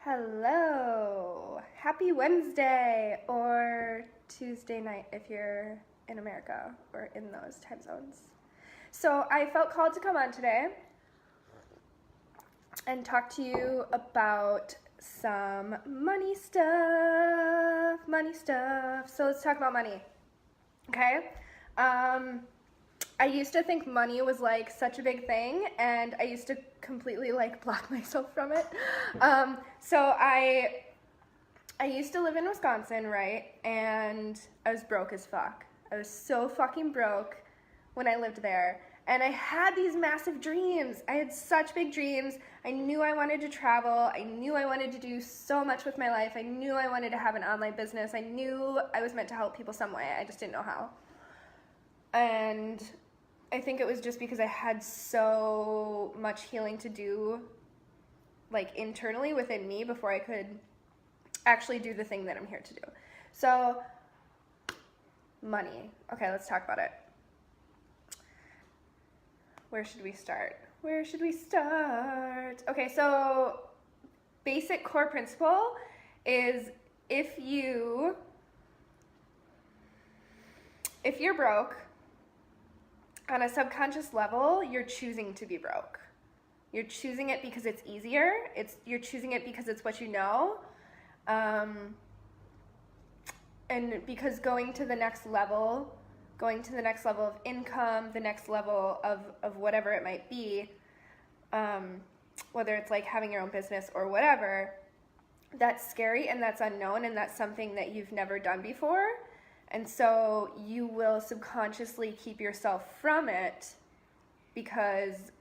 Hello. Happy Wednesday or Tuesday night if you're in America or in those time zones. So I felt called to come on today and talk to you about some money stuff. So let's talk about money. Okay? I used to think money was like such a big thing, and I used to completely like block myself from it. So I used to live in Wisconsin, right? And I was broke as fuck. I was so fucking broke when I lived there. And I had these massive dreams. I had such big dreams. I knew I wanted to travel. I knew I wanted to do so much with my life. I knew I wanted to have an online business. I knew I was meant to help people some way. I just didn't know how. And I think it was just because I had so much healing to do, like internally within me, before I could actually do the thing that I'm here to do. So, money. Okay, let's talk about it. Where should we start? Okay, so basic core principle is if you're broke, on a subconscious level, you're choosing to be broke. You're choosing it because it's easier. You're choosing it because it's what you know. And because going to the next level of income, the next level of whatever it might be, whether it's like having your own business or whatever, that's scary and that's unknown and that's something that you've never done before. And so you will subconsciously keep yourself from it because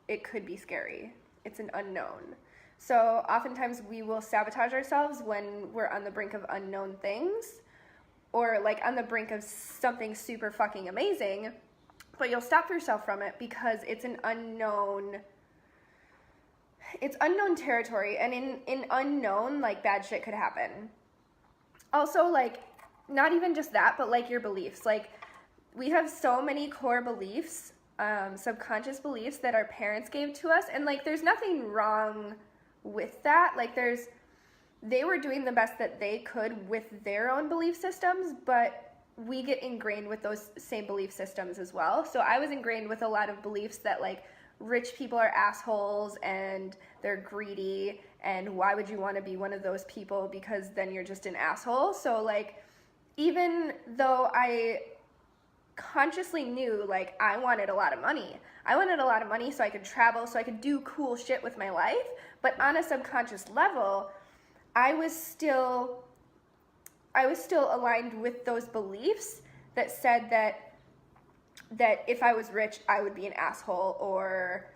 it could be scary. It's an unknown. So oftentimes we will sabotage ourselves when we're on the brink of unknown things, or like on the brink of something super fucking amazing, but you'll stop yourself from it because it's unknown territory. And in unknown, like, bad shit could happen. Also, like, not even just that, but like your beliefs. Like, we have so many core beliefs, subconscious beliefs that our parents gave to us, and like there's nothing wrong with that. Like, they were doing the best that they could with their own belief systems, but we get ingrained with those same belief systems as well. So I was ingrained with a lot of beliefs that like rich people are assholes and they're greedy, and why would you want to be one of those people, because then you're just an asshole. So like, even though I consciously knew, like, I wanted a lot of money so I could travel, so I could do cool shit with my life, but on a subconscious level, I was still aligned with those beliefs that said that if I was rich, I would be an asshole, or,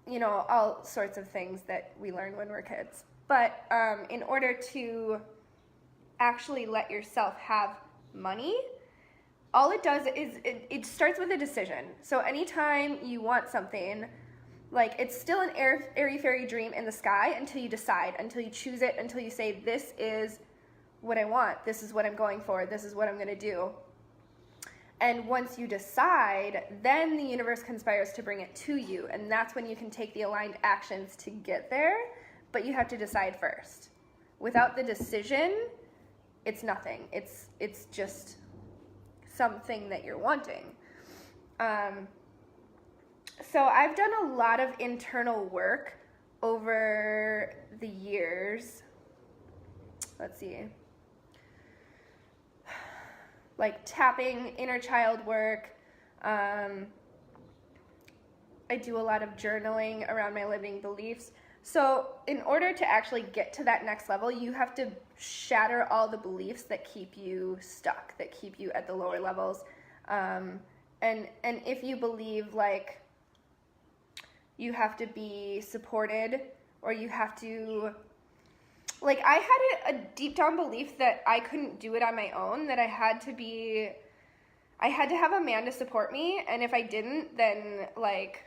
you know, all sorts of things that we learn when we're kids. But in order to actually let yourself have money, all it does is it starts with a decision. So anytime you want something, like, it's still an airy fairy dream in the sky until you decide, until you choose it, until you say, this is what I want, this is what I'm going for, this is what I'm going to do. And once you decide, then the universe conspires to bring it to you, and that's when you can take the aligned actions to get there, but you have to decide first. Without the decision, it's nothing. It's just something that you're wanting. So I've done a lot of internal work over the years. Let's see. Like tapping, inner child work. I do a lot of journaling around my limiting beliefs. So in order to actually get to that next level, you have to shatter all the beliefs that keep you stuck, that keep you at the lower levels. And if you believe, like, you have to be supported, or you have to, like, I had a deep down belief that I couldn't do it on my own, that I had to have a man to support me, and if I didn't, then, like,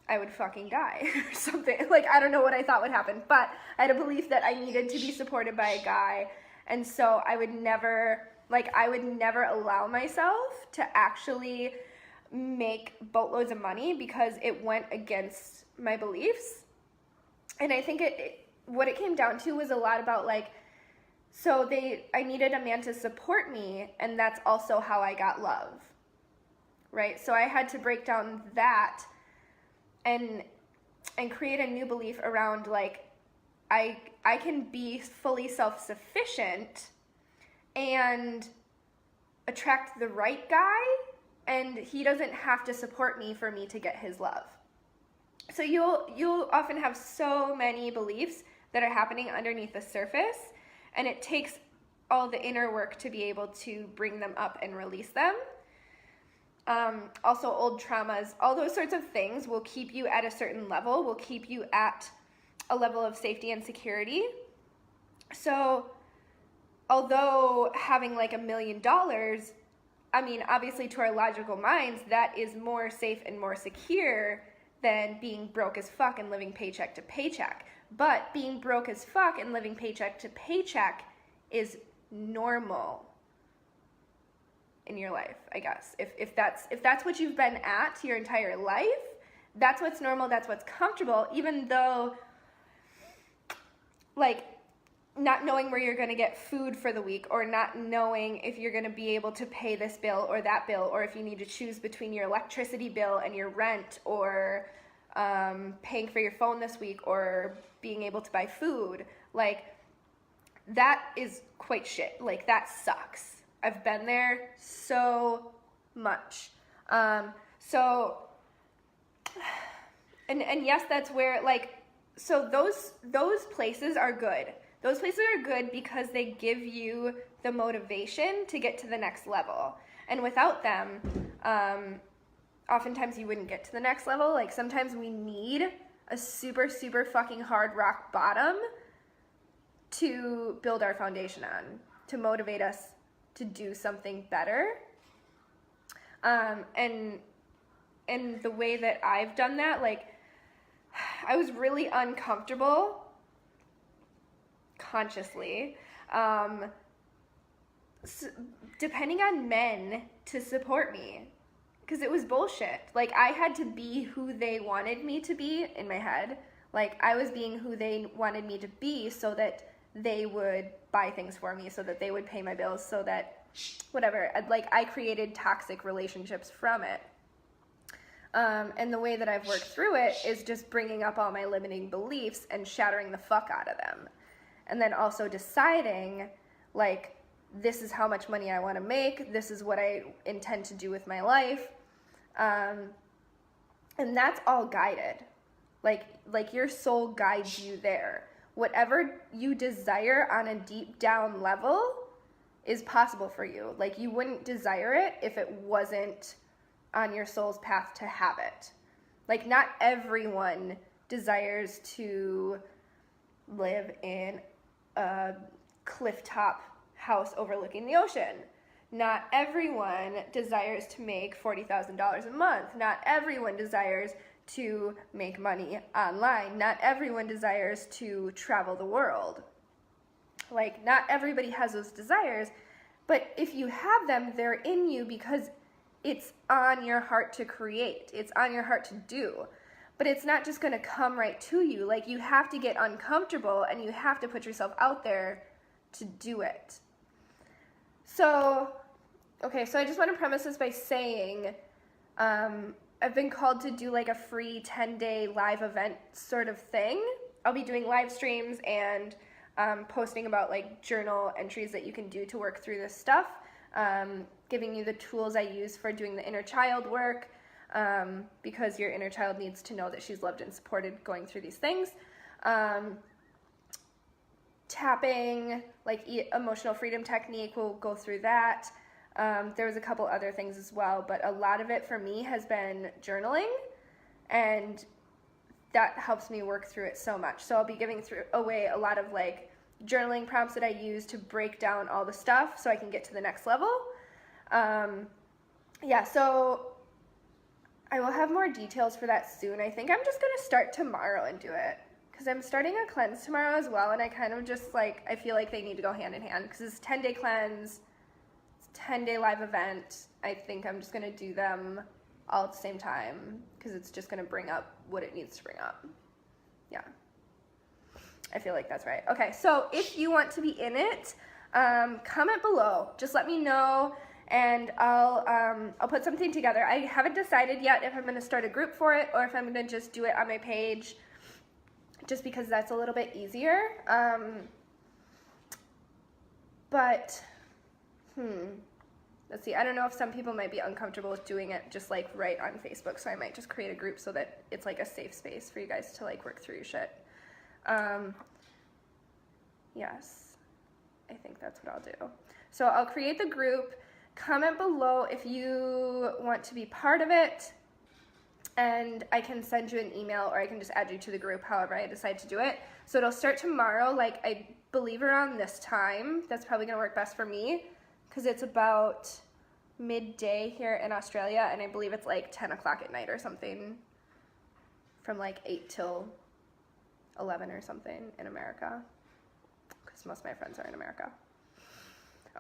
I would fucking die or something. Like, I don't know what I thought would happen, but I had a belief that I needed to be supported by a guy, and so I would never allow myself to actually make boatloads of money because it went against my beliefs. And I think what it came down to was a lot about like, so I needed a man to support me, and that's also how I got love, right? So I had to break down that and create a new belief around like, I can be fully self-sufficient and attract the right guy, and he doesn't have to support me for me to get his love. So you'll often have so many beliefs that are happening underneath the surface, and it takes all the inner work to be able to bring them up and release them. Also old traumas, all those sorts of things will keep you at a certain level, will keep you at a level of safety and security. So although having like $1 million, I mean, obviously to our logical minds, that is more safe and more secure than being broke as fuck and living paycheck to paycheck. But being broke as fuck and living paycheck to paycheck is normal in your life, I guess. If that's what you've been at your entire life, that's what's normal, that's what's comfortable, even though like not knowing where you're going to get food for the week, or not knowing if you're going to be able to pay this bill or that bill, or if you need to choose between your electricity bill and your rent, or paying for your phone this week, or being able to buy food, like that is quite shit. Like that sucks. I've been there so much. And yes, that's where like, so those places are good. Those places are good because they give you the motivation to get to the next level. And without them, oftentimes you wouldn't get to the next level. Like sometimes we need a super, super fucking hard rock bottom to build our foundation on, to motivate us to do something better. And the way that I've done that, like I was really uncomfortable consciously, depending on men to support me, because it was bullshit. Like I had to be who they wanted me to be in my head. Like I was being who they wanted me to be so that they would buy things for me, so that they would pay my bills, so that whatever, like I created toxic relationships from it. And the way that I've worked through it is just bringing up all my limiting beliefs and shattering the fuck out of them. And then also deciding, like, this is how much money I want to make. This is what I intend to do with my life. And that's all guided. Like your soul guides you there. Whatever you desire on a deep down level is possible for you. Like you wouldn't desire it if it wasn't on your soul's path to have it. Like not everyone desires to live in a clifftop house overlooking the ocean. Not everyone desires to make $40,000 a month. Not everyone desires to make money online. Not everyone desires to travel the world. Like, not everybody has those desires, but if you have them, they're in you because it's on your heart to create. It's on your heart to do. But it's not just going to come right to you. Like, you have to get uncomfortable and you have to put yourself out there to do it. So, okay, so I just want to premise this by saying, I've been called to do like a free 10-day live event sort of thing. I'll be doing live streams and posting about like journal entries that you can do to work through this stuff, giving you the tools I use for doing the inner child work, because your inner child needs to know that she's loved and supported going through these things. Tapping, like emotional freedom technique, we'll go through that. There was a couple other things as well, but a lot of it for me has been journaling, and that helps me work through it so much. So I'll be giving away a lot of like journaling prompts that I use to break down all the stuff so I can get to the next level. Yeah, so I will have more details for that soon. I think I'm just going to start tomorrow and do it, because I'm starting a cleanse tomorrow as well, and I kind of just like, I feel like they need to go hand in hand, because it's a 10-day cleanse, it's a 10-day live event. I think I'm just going to do them all at the same time, because it's just going to bring up what it needs to bring up. Yeah. I feel like that's right. Okay, so if you want to be in it, comment below. Just let me know, and I'll put something together. I haven't decided yet if I'm going to start a group for it or if I'm going to just do it on my page, just because that's a little bit easier. But let's see. I don't know if some people might be uncomfortable with doing it just like right on Facebook, so I might just create a group so that it's like a safe space for you guys to like work through your shit. Yes, I think that's what I'll do. So I'll create the group. Comment below if you want to be part of it, and I can send you an email, or I can just add you to the group, however I decide to do it. So it'll start tomorrow, like I believe around this time. That's probably gonna work best for me, because it's about midday here in Australia, and I believe it's like 10 o'clock at night or something, from like 8 till 11 or something in America, because most of my friends are in America.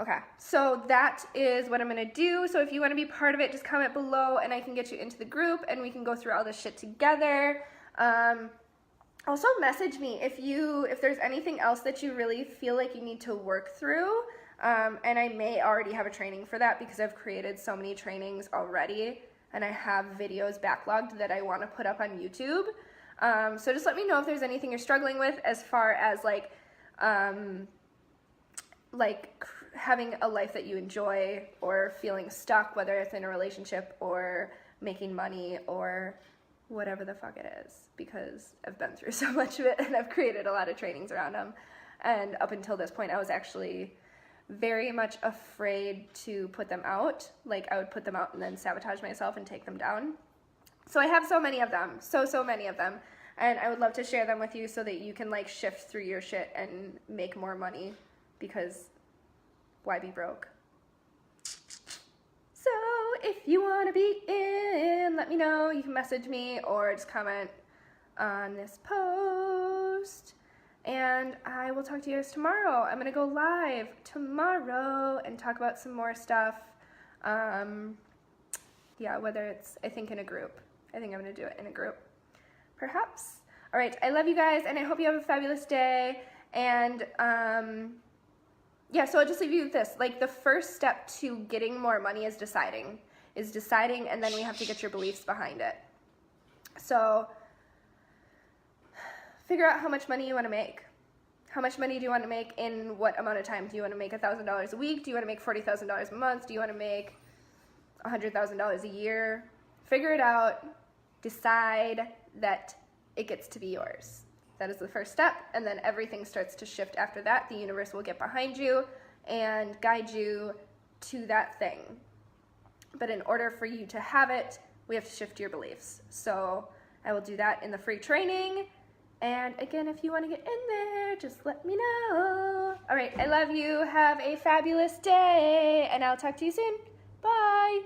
Okay, so that is what I'm gonna do. So if you wanna be part of it, just comment below and I can get you into the group and we can go through all this shit together. Also message me if there's anything else that you really feel like you need to work through. And I may already have a training for that because I've created so many trainings already and I have videos backlogged that I wanna put up on YouTube. So just let me know if there's anything you're struggling with as far as like having a life that you enjoy, or feeling stuck, whether it's in a relationship or making money or whatever the fuck it is, because I've been through so much of it and I've created a lot of trainings around them. And up until this point, I was actually very much afraid to put them out. Like I would put them out and then sabotage myself and take them down. So I have so many of them, so many of them. And I would love to share them with you so that you can like shift through your shit and make more money, because why be broke? So if you want to be in, let me know. You can message me or just comment on this post. And I will talk to you guys tomorrow. I'm going to go live tomorrow and talk about some more stuff. Yeah, whether it's, I think in a group. I think I'm going to do it in a group. Perhaps. All right, I love you guys, and I hope you have a fabulous day. And yeah, so I'll just leave you with this. Like, the first step to getting more money is deciding, and then we have to get your beliefs behind it. So figure out how much money you want to make. How much money do you want to make in what amount of time? Do you want to make $1,000 a week? Do you want to make $40,000 a month? Do you want to make $100,000 a year? Figure it out. Decide that it gets to be yours. That is the first step, and then everything starts to shift after that. The universe will get behind you and guide you to that thing. But in order for you to have it, we have to shift your beliefs. So I will do that in the free training. And again, if you want to get in there, just let me know. All right, I love you. Have a fabulous day, and I'll talk to you soon. Bye.